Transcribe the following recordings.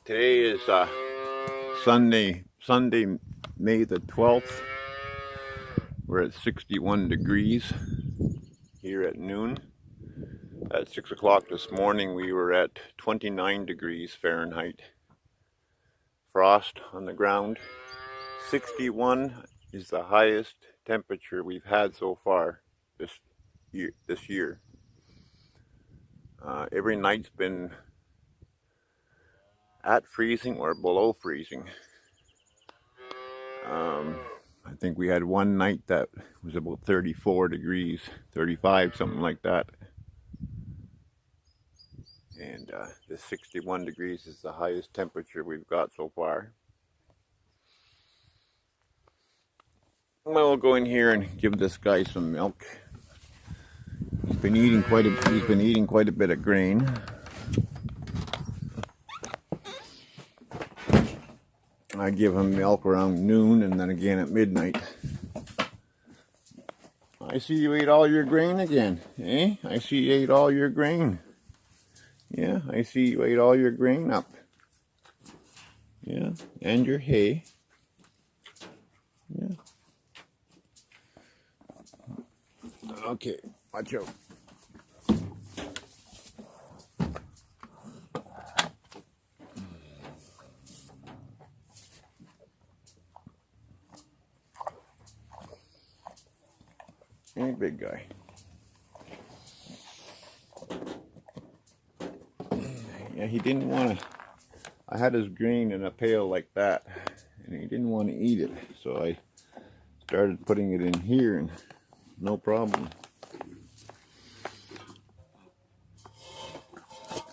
Today is Sunday, May the 12th. We're at 61 degrees here at noon. At 6 o'clock this morning, we were at 29 degrees Fahrenheit. Frost on the ground. 61 is the highest temperature we've had so far this year. Every night's been at freezing or below freezing. I think we had one night that was about 34 degrees, 35, something like that. And the 61 degrees is the highest temperature we've got so far. Well, we'll go in here and give this guy some milk. He's been eating quite a bit of grain. I give him milk around noon and then again at midnight. I see you ate all your grain again, eh? I see you ate all your grain. Yeah, I see you ate all your grain up. Yeah, and your hay. Yeah. Okay, watch out. Hey, big guy. Yeah, he didn't want to. I had his grain in a pail like that, and he didn't want to eat it. So I started putting it in here, and no problem.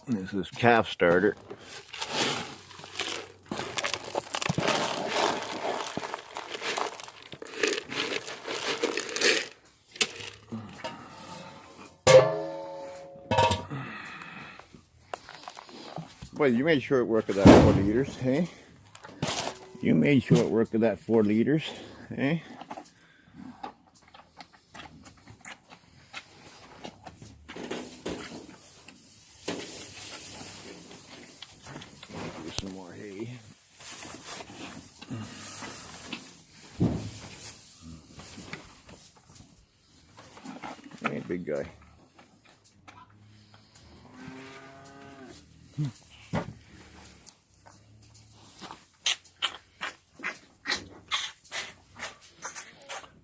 This is calf starter. Well, you made short work of that 4 liters, eh? You made short work of that 4 liters, eh? Do some more hay. Hey, big guy.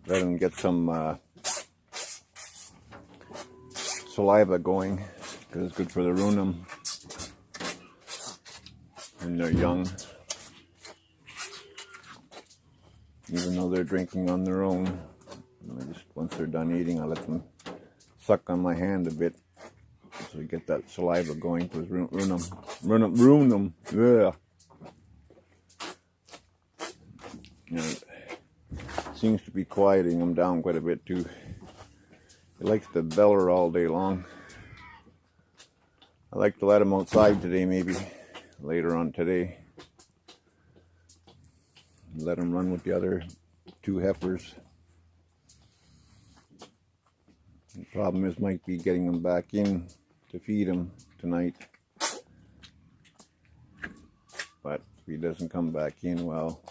Let him get some saliva going, because it's good for the runum when they're young. Even though they're drinking on their own, once they're done eating, I let them suck on my hand a bit, so you get that saliva going to his runum. Yeah. It seems to be quieting him down quite a bit too. He likes to beller all day long. I like to let him outside today, maybe later on today. Let him run with the other 2 heifers. The problem is might be getting him back in to feed him tonight. But if he doesn't come back in, well,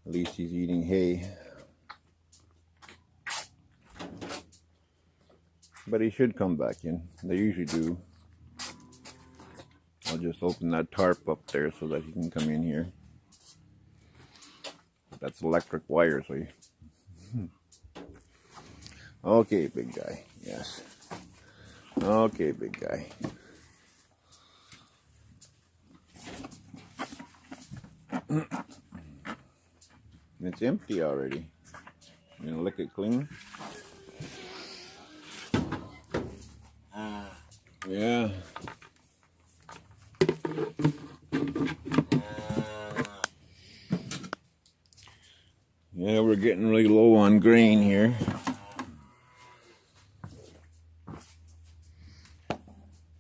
at least he's eating hay. But he should come back in. They usually do. I'll just open that tarp up there so that he can come in here. That's electric wire, so you... Okay, big guy. Yes. Okay, big guy. It's empty already. You gonna lick it clean? Yeah. Yeah, we're getting really low on grain here.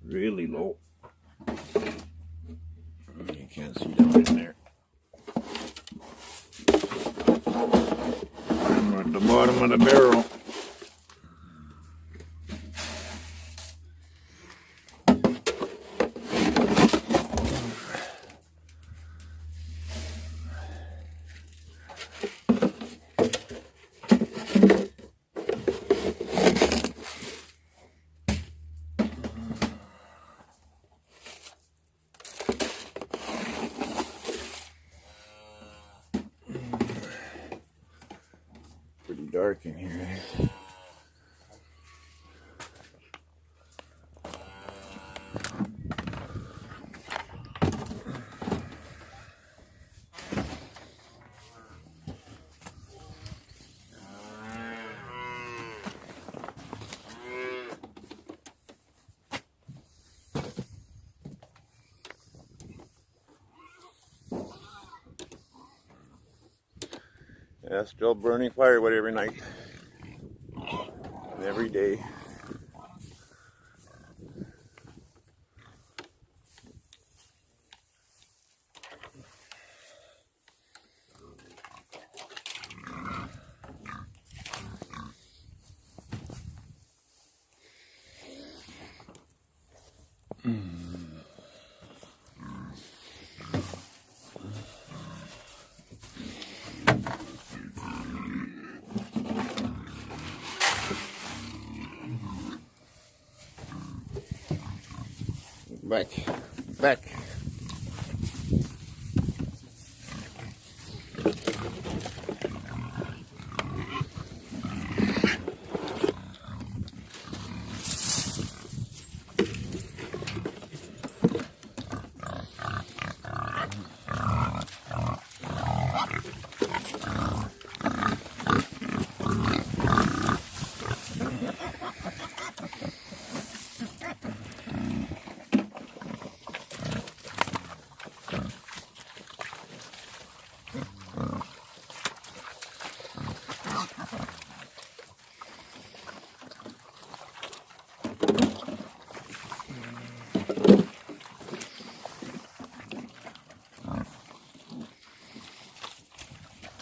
Really low. You can't see down in there. And we're at the bottom of the barrel. dark in here. Yeah, still burning firewood every night and every day. Back, back.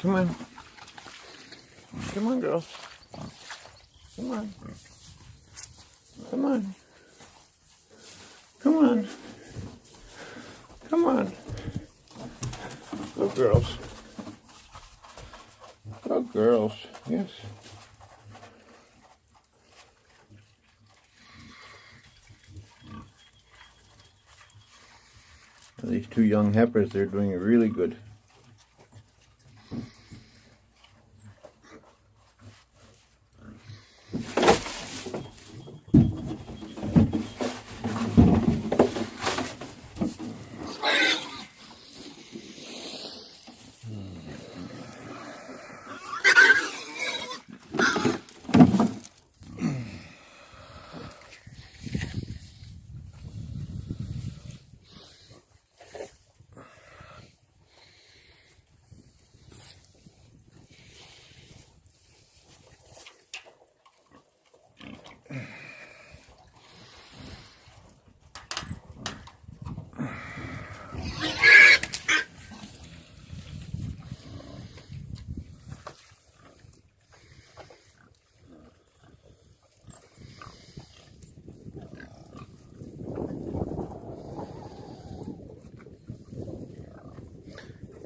Come on. Come on, girls. Come on. Come on. Come on. Come on. Go girls. Go girls. Yes. These two young heifers, they're doing really good.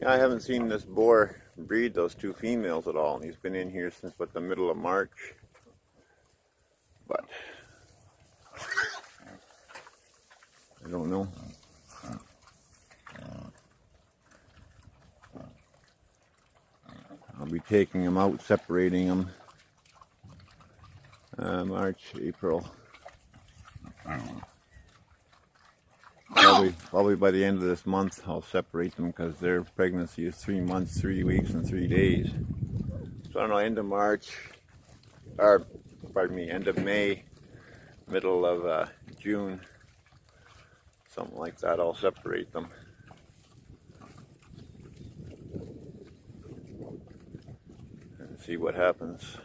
Yeah, I haven't seen this boar breed those two females at all. He's been in here since what, the middle of March. But I don't know. I'll be taking him out, separating him. March, April. Probably by the end of this month I'll separate them, because their pregnancy is 3 months, 3 weeks, and 3 days. So I don't know, end of March, or pardon me, end of May, middle of June, something like that, I'll separate them. And see what happens.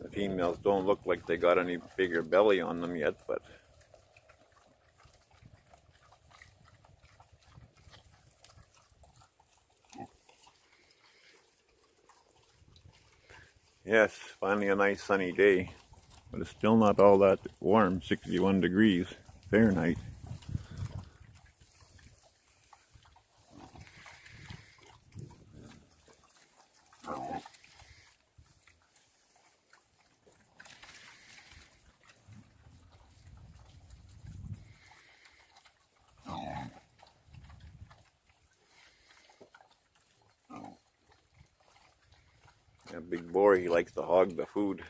The females don't look like they got any bigger belly on them yet, but yes, finally a nice sunny day, but it's still not all that warm, 61 degrees Fahrenheit. A big boar, he likes to hog the food.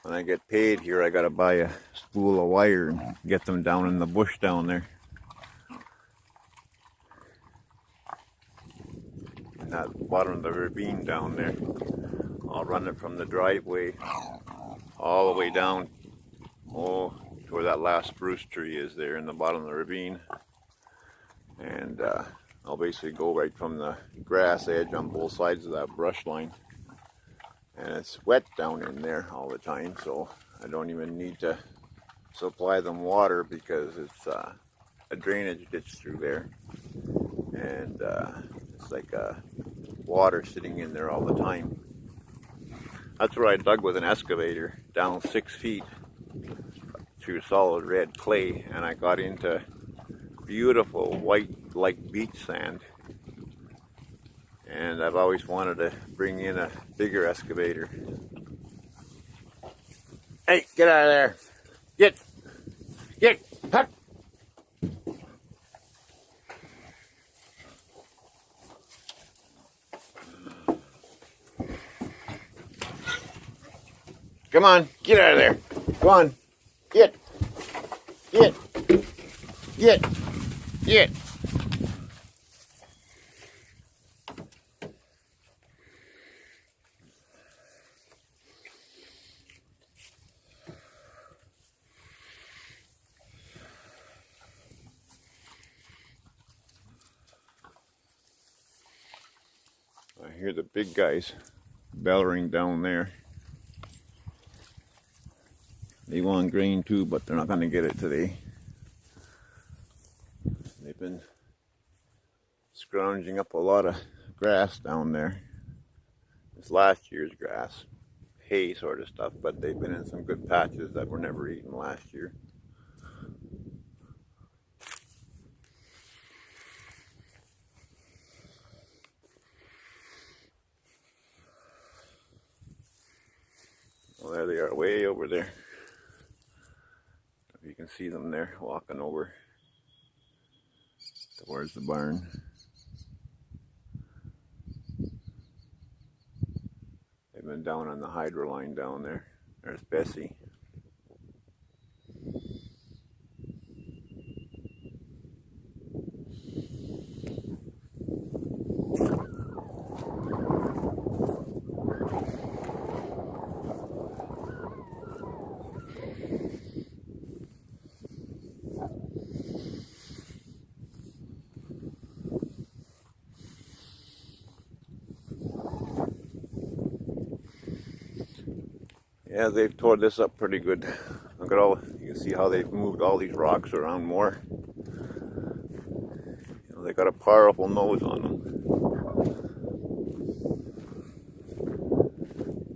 When I get paid here, I gotta buy a spool of wire and get them down in the bush down there. In that bottom of the ravine down there. I'll run it from the driveway all the way down, to where that last spruce tree is there in the bottom of the ravine. And I'll basically go right from the grass edge on both sides of that brush line. And it's wet down in there all the time, so I don't even need to supply them water because it's a drainage ditch through there. And it's like water sitting in there all the time. That's where I dug with an excavator down 6 feet through solid red clay, and I got into beautiful white like beach sand. And I've always wanted to bring in a bigger excavator. Hey, get out of there! Get! Hup! Come on, get out of there! Come on! Get! I hear the big guys bellowing down there. They want grain too, but they're not going to get it today. They've been scrounging up a lot of grass down there. It's last year's grass, hay sort of stuff, but they've been in some good patches that were never eaten last year. Well, there they are, way over there. You can see them there walking over towards the barn. They've been down on the hydro line down there. There's Bessie. Yeah, they've tore this up pretty good. Look at you can see how they've moved all these rocks around more. You know, they got a powerful nose on them.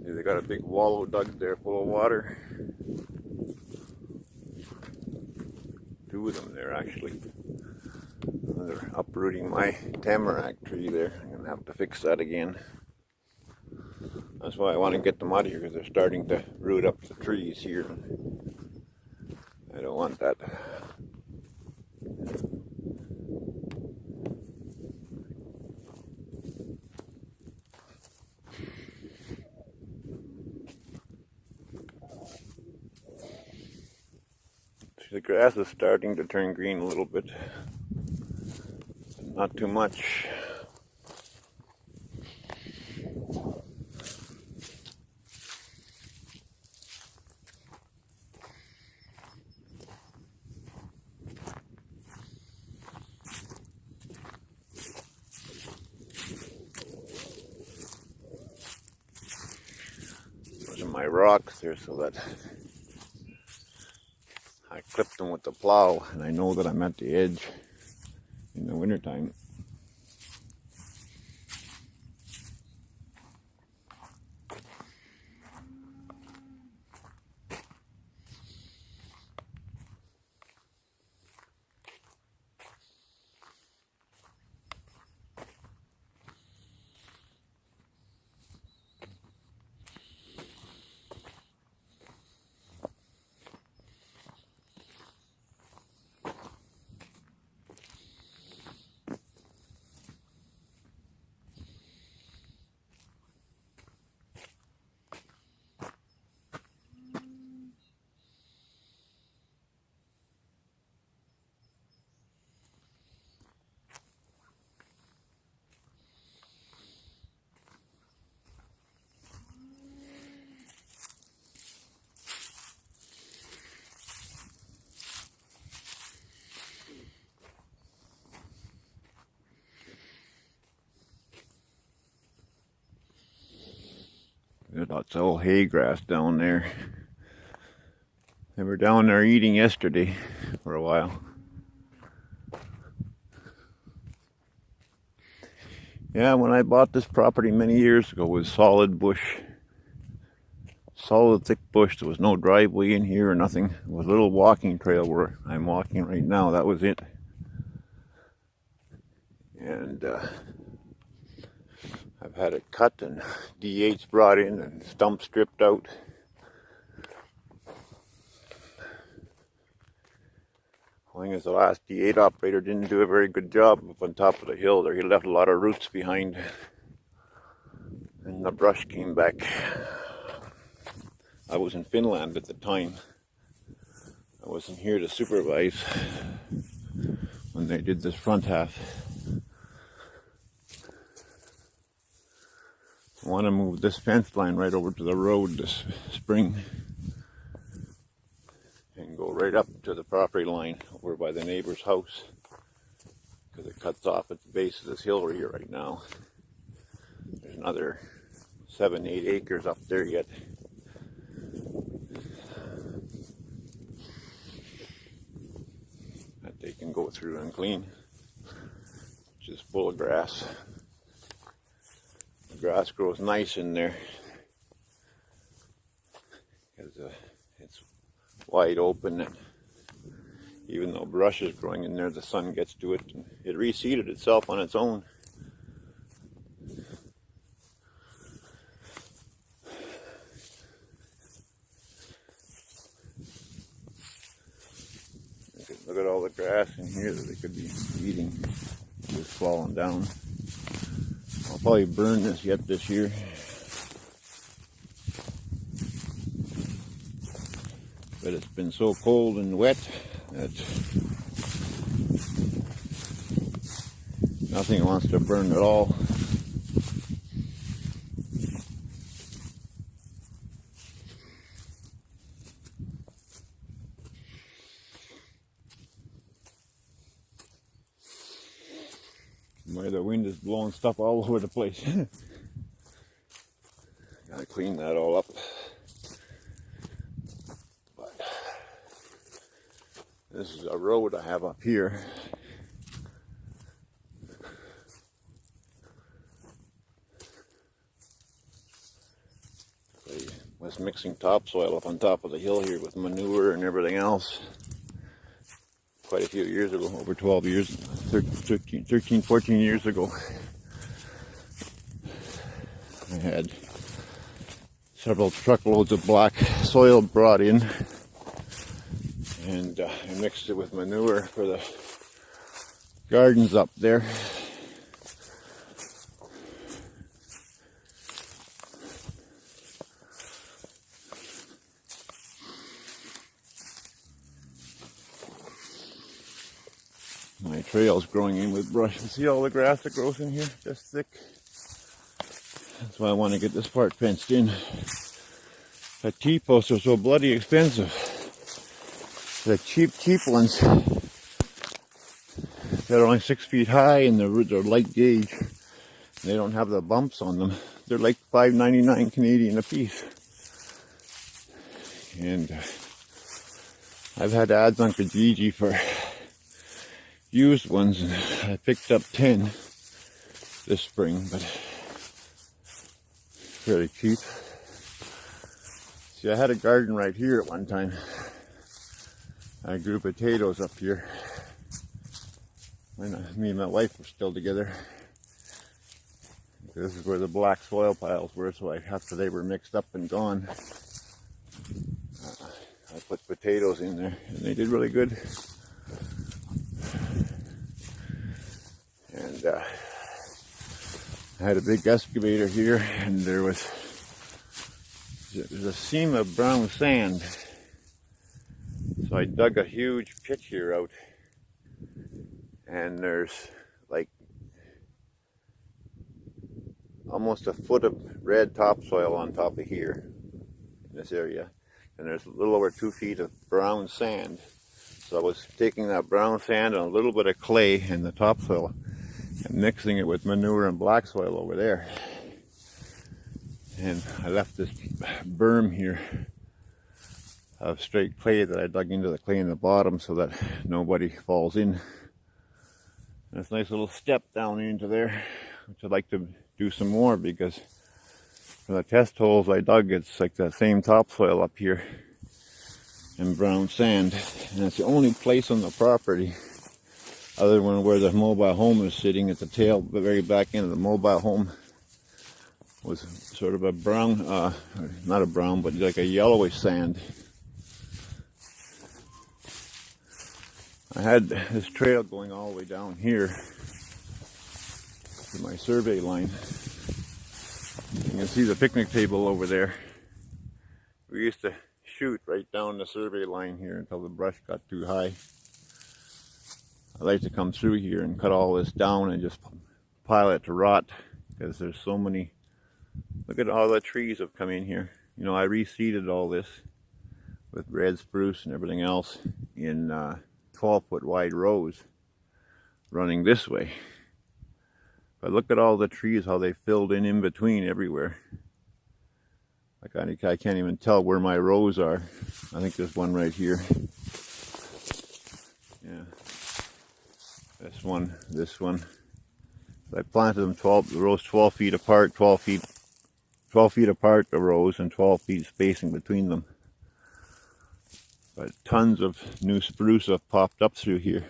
See, they got a big wallow dug there full of water. 2 of them there actually. They're uprooting my tamarack tree there. I'm gonna have to fix that again. That's why I want to get them out of here, because they're starting to root up the trees here. I don't want that. The grass is starting to turn green a little bit. Not too much. My rocks here so that I clip them with the plow, and I know that I'm at the edge in the wintertime. There's lots of old hay grass down there. They were down there eating yesterday for a while. Yeah, when I bought this property many years ago, it was solid bush. Solid thick bush. There was no driveway in here or nothing. It was a little walking trail where I'm walking right now. That was it. And I've had it cut and D8s brought in and stumps stripped out. I think the last D8 operator didn't do a very good job up on top of the hill there. He left a lot of roots behind and the brush came back. I was in Finland at the time. I wasn't here to supervise when they did this front half. I want to move this fence line right over to the road this spring and go right up to the property line over by the neighbor's house, because it cuts off at the base of this hill we're here right now. There's another 7-8 acres up there yet. That they can go through and clean. It's just full of grass. The grass grows nice in there because it's wide open, and even though brush is growing in there, the sun gets to it and it reseeded itself on its own. Look at all the grass in here that they could be eating, just falling down. I'll probably burn this yet this year. But it's been so cold and wet that nothing wants to burn at all. Why the wind is blowing stuff all over the place. Gotta clean that all up. But this is a road I have up here. I was mixing topsoil up on top of the hill here with manure and everything else. Quite a few years ago, over 12 years, 13, 14 years ago. I had several truckloads of black soil brought in, and I mixed it with manure for the gardens up there. My trail's growing in with brush. You see all the grass that grows in here? Just thick. That's why I want to get this part fenced in. The T-posts are so bloody expensive. The cheap ones that are only 6 feet high and they're light gauge. And they don't have the bumps on them. They're like $5.99 Canadian a piece. And I've had ads on Kijiji for used ones, and I picked up 10 this spring, but fairly cheap. See, I had a garden right here at one time. I grew potatoes up here when me and my wife were still together. This is where the black soil piles were, so after they were mixed up and gone, I put potatoes in there, and they did really good. And I had a big excavator here, and there's a seam of brown sand. So I dug a huge pit here out, and there's like almost a foot of red topsoil on top of here in this area, and there's a little over 2 feet of brown sand. So I was taking that brown sand and a little bit of clay and the topsoil and mixing it with manure and black soil over there. And I left this berm here of straight clay that I dug into the clay in the bottom so that nobody falls in. And this nice little step down into there, which I'd like to do some more, because for the test holes I dug, it's like that same topsoil up here and brown sand. And it's the only place on the property, other than where the mobile home is sitting at the tail, the very back end of the mobile home, was sort of a brown, not a brown, but like a yellowish sand. I had this trail going all the way down here to my survey line. You can see the picnic table over there. We used to shoot right down the survey line here until the brush got too high. I like to come through here and cut all this down and just pile it to rot, because there's so many. Look at all the trees have come in here. You know, I reseeded all this with red spruce and everything else in 12-foot wide rows running this way. But look at all the trees, how they filled in between everywhere. Like I can't even tell where my rows are. I think there's one right here. Yeah. This one. I planted them the rows 12 feet apart, 12 feet apart, the rows, and 12 feet spacing between them. But tons of new spruce have popped up through here.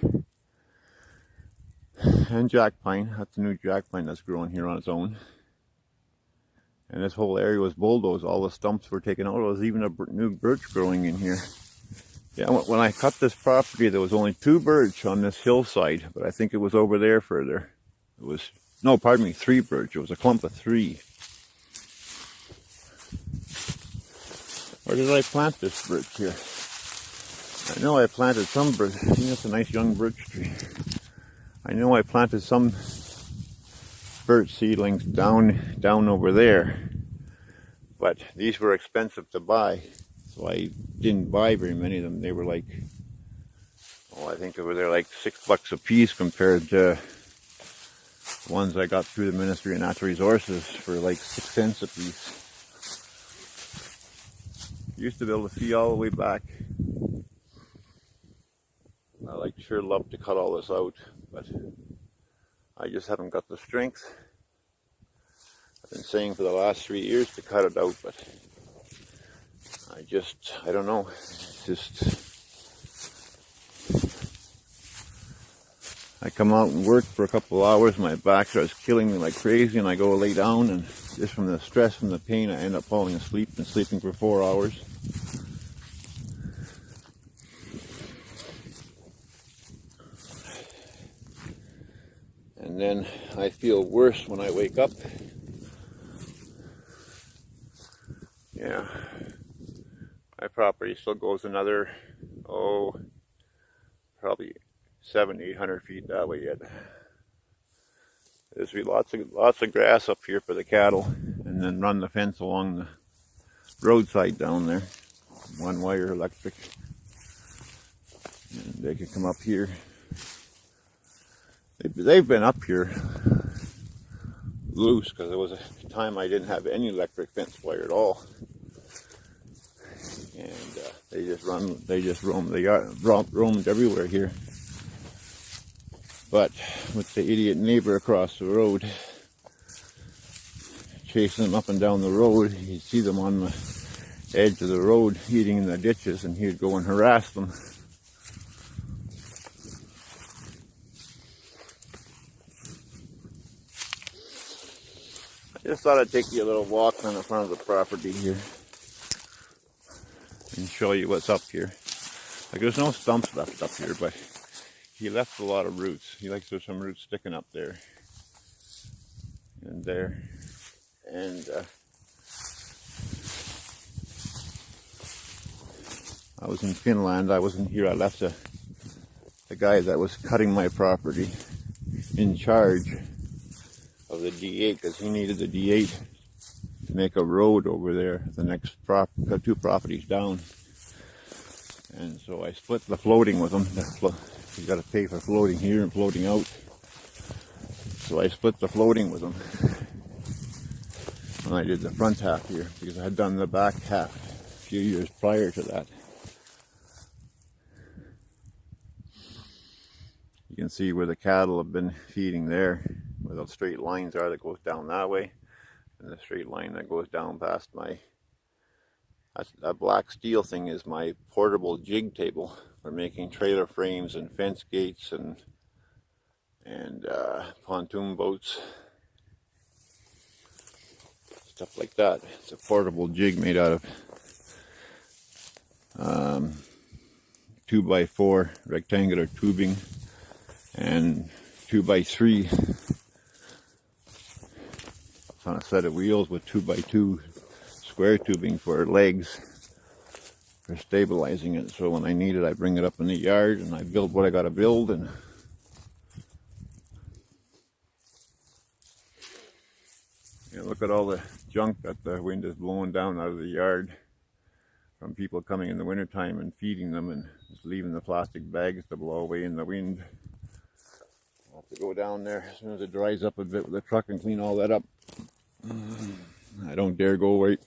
And jack pine, that's a new jack pine that's growing here on its own. And this whole area was bulldozed, all the stumps were taken out. There was even a new birch growing in here. Yeah, when I cut this property, there was only 2 birch on this hillside, but I think it was over there further. It was, no, pardon me, 3 birch. It was a clump of 3. Where did I plant this birch here? I know I planted some birch. See, that's a nice young birch tree. I know I planted some birch seedlings down over there, but these were expensive to buy, so I didn't buy very many of them. They were like, I think they were like $6 a piece compared to ones I got through the Ministry of Natural Resources for like 6 cents a piece. Used to be able to see all the way back. I sure love to cut all this out, but I just haven't got the strength. I've been saying for the last 3 years to cut it out, but I don't know. It's just, I come out and work for a couple of hours, my back starts killing me like crazy, and I go lay down, and just from the stress, from the pain, I end up falling asleep and sleeping for 4 hours. And then I feel worse when I wake up. Yeah. My property still goes another, probably 700-800 feet that way yet. There's lots of grass up here for the cattle, and then run the fence along the roadside down there. 1-wire electric. And they could come up here. They've been up here loose, because there was a time I didn't have any electric fence wire at all, and they just roamed everywhere here. But with the idiot neighbor across the road chasing them up and down the road, you'd see them on the edge of the road eating in the ditches, and he'd go and harass them. I just thought I'd take you a little walk on the front of the property here and show you what's up here. Like, there's no stumps left up here, but he left a lot of roots. There's some roots sticking up there and there. And I was in Finland. I wasn't here. I left the guy that was cutting my property in charge of the D8, because he needed the D8 to make a road over there, the next 2 properties down. And so I split the floating with him. You got to pay for floating here and floating out. So I split the floating with him. when I did the front half here, because I had done the back half a few years prior to that. You can see where the cattle have been feeding there, where those straight lines are that goes down that way, and the straight line that goes down past my, that black steel thing is my portable jig table for making trailer frames and fence gates and pontoon boats, stuff like that. It's a portable jig made out of 2x4 rectangular tubing and 2x3 on a set of wheels with 2x2 square tubing for legs for stabilizing it. So when I need it, I bring it up in the yard and I build what I gotta build. And you know, look at all the junk that the wind is blowing down out of the yard from people coming in the wintertime and feeding them and just leaving the plastic bags to blow away in the wind. I'll have to go down there as soon as it dries up a bit with the truck and clean all that up. I don't dare go right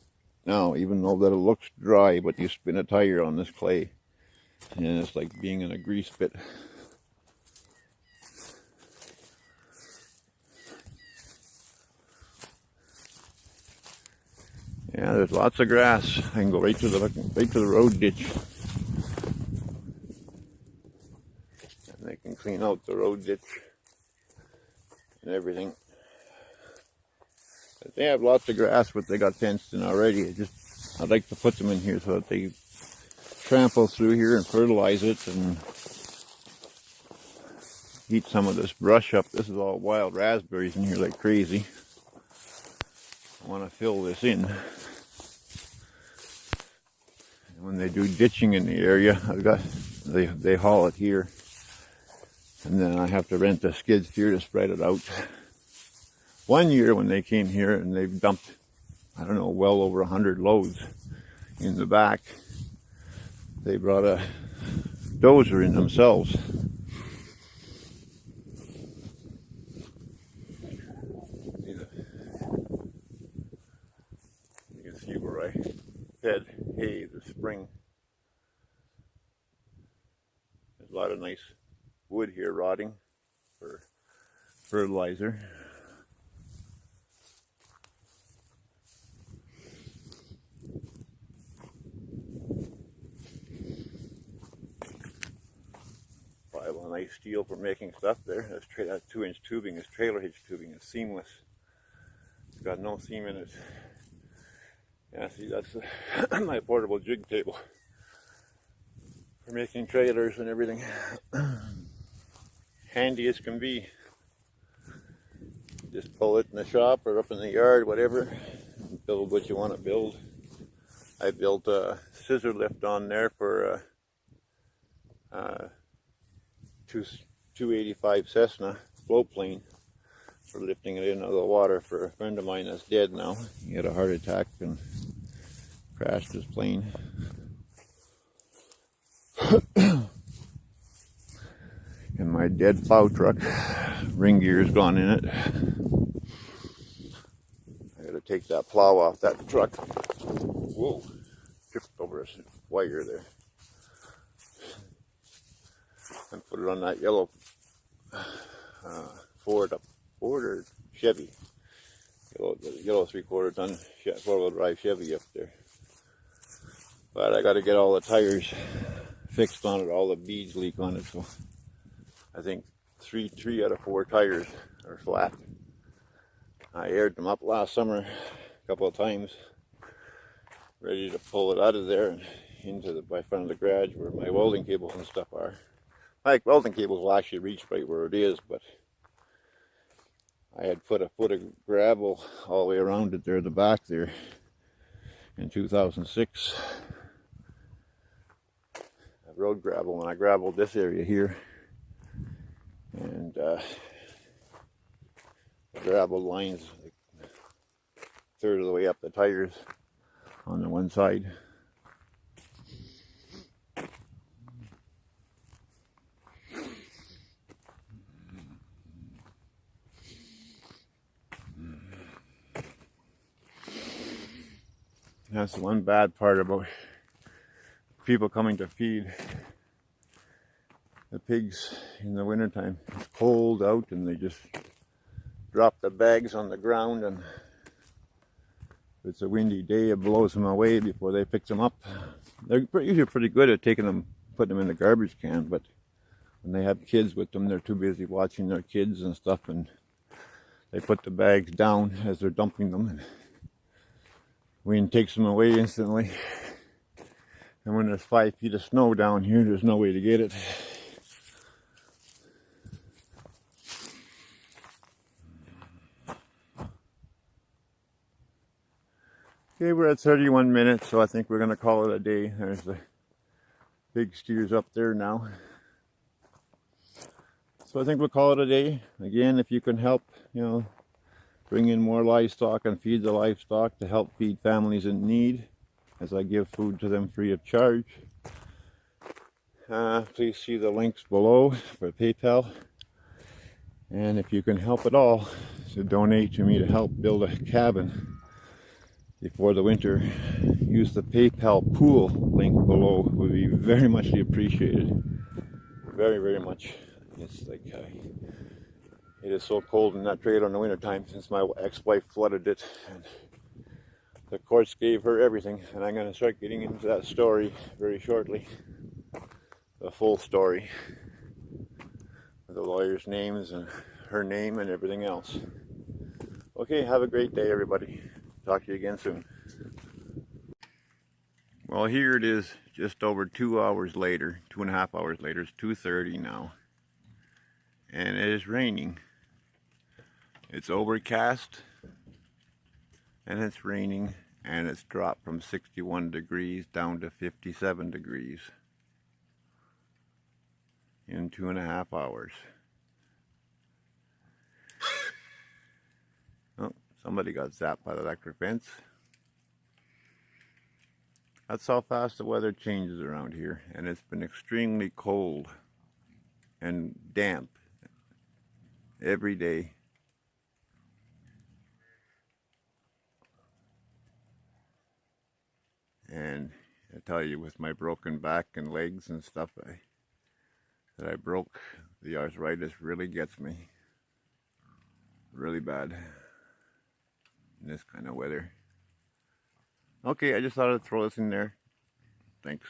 now, even though that it looks dry, but you spin a tire on this clay and it's like being in a grease pit. Yeah, there's lots of grass. I can go right to the road ditch, and they can clean out the road ditch and everything. But they have lots of grass, but they got fenced in already. I'd like to put them in here so that they trample through here and fertilize it and eat some of this brush up. This is all wild raspberries in here like crazy. I want to fill this in. When they do ditching in the area, they haul it here, and then I have to rent a skid steer to spread it out. One year when they came here and they dumped, I don't know, well over 100 loads in the back, they brought a dozer in themselves. You can see where I fed hay this spring. There's a lot of nice wood here rotting for fertilizer. Pile of nice steel for making stuff there. That 2-inch tubing is trailer hitch tubing. It's seamless. It's got no seam in it. Yeah, see, that's my portable jig table for making trailers and everything. Handy as can be. Just pull it in the shop or up in the yard, whatever. Build what you want to build. I built a scissor lift on there for a 285 Cessna float plane for lifting it into the water for a friend of mine that's dead now. He had a heart attack and crashed his plane. And my dead plow truck, ring gear's gone in it. I gotta take that plow off that truck. Whoa, tripped over a wire there. And put it on that yellow Ford or Chevy. Yellow 3/4 ton 4-wheel drive Chevy up there. But I got to get all the tires fixed on it, all the beads leak on it. So I think three out of 4 tires are flat. I aired them up last summer a couple of times, ready to pull it out of there and into by front of the garage where my welding cables and stuff are. My welding cables will actually reach right where it is, but I had put a foot of gravel all the way around it there, the back there, in 2006. Road gravel, and I gravelled this area here, and the gravel lines like a third of the way up the tires on the one side. That's the one bad part about people coming to feed the pigs in the wintertime. It's cold out and they just drop the bags on the ground, and if it's a windy day it blows them away before they pick them up. They're usually pretty good at taking them, putting them in the garbage can, but when they have kids with them, they're too busy watching their kids and stuff, and they put the bags down as they're dumping them, and wind takes them away instantly. And when there's 5 feet of snow down here, there's no way to get it. Okay, we're at 31 minutes, so I think we're going to call it a day. There's the big steers up there now. So I think we'll call it a day. Again, if you can help, bring in more livestock and feed the livestock to help feed families in need, as I give food to them free of charge. Please see the links below for PayPal. And if you can help at all to donate to me to help build a cabin before the winter, use the PayPal pool link below. It would be very muchly appreciated. Very, very much. It's like it is so cold in that trailer in the wintertime since my ex-wife flooded it, and the courts gave her everything, and I'm going to start getting into that story very shortly. The full story. The lawyers' names and her name and everything else. Okay, have a great day, everybody. Talk to you again soon. Well, here it is, just over 2 hours later, 2.5 hours later. It's 2:30 now. And it is raining. It's overcast, and it's raining, and it's dropped from 61 degrees down to 57 degrees in 2.5 hours. Oh, somebody got zapped by the electric fence. That's how fast the weather changes around here, and it's been extremely cold and damp every day. And I tell you, with my broken back and legs and stuff that I broke, the arthritis really gets me really bad in this kind of weather. Okay, I just thought I'd throw this in there. Thanks.